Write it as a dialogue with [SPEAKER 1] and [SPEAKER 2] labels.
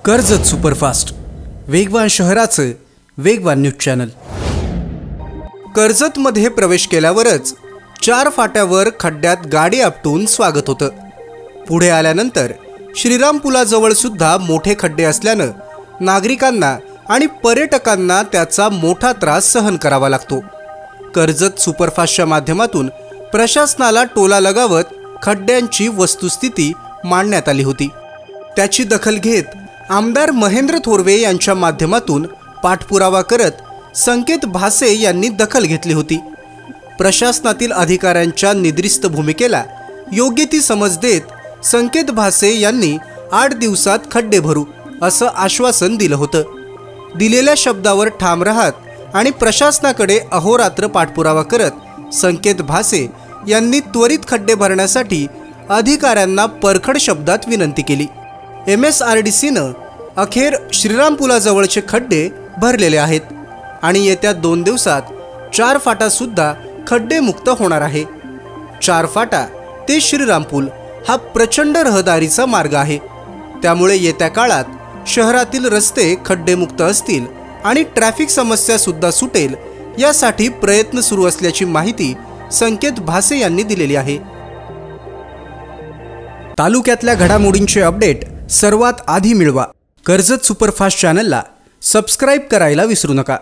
[SPEAKER 1] Karjat superfast वेगवान शहराचे वेगवान न्यूज चॅनल। कर्जतमध्ये प्रवेश केल्यावरच 4 फाट्यावर खड्ड्यात गाडी आपटून स्वागत होतं। पुढे आल्यानंतर श्रीराम पुलाजवळ सुद्धा मोठे खड्डे असल्याने नागरिकांना आणि पर्यटकांना त्याचा मोठा त्रास सहन करावा लागतो। कर्जत सुपरफास्टच्या माध्यमातून प्रशासनाला टोला लगावत खड्ड्यांची वस्तुस्थिती मांडण्यात आली होती। त्याची दखल घेत आमदार महेंद्र थोरवे यांच्या माध्यमातून पाठपुरावा करत संकेत भासे यांनी दखल घेतली होती। प्रशासनातील अधिकाऱ्यांच्या निद्रिस्त भूमिकेला योग्य ती समज देत संकेत भासे यांनी 8 दिवसात खड्डे भरू असं आश्वासन दिलं होतं। दिलेल्या शब्दावर ठाम राहत आणि प्रशासनाकडे अहोरात्र पाठपुरावा करत संकेत भासे यांनी त्वरित खड्डे भरण्यासाठी अधिकाऱ्यांना परखड शब्दात विनंती केली। MSRDCनं अखेर श्रीराम पुलाजवळचे खड्डे भरलेले आहेत आणि येत्या 2 दिवसात 4 फाटा सुद्धा खड्डे मुक्त होणार आहे। 4 फाटा ते श्रीराम पूल हा प्रचंड रहदारीचा मार्ग आहे, त्यामुळे येत्या काळात शहरातील रस्ते खड्डेमुक्त असतील आणि ट्रॅफिक समस्या सुद्धा सुटेल यासाठी प्रयत्न सुरू असल्याची माहिती संकेत भासे यांनी दिलेली आहे। तालुक्यातल्या घडामोडींचे अपडेट सर्वात आधी मिळवा। कर्जत सुपरफास्ट चॅनलला सबस्क्राइब करायला विसरू नका।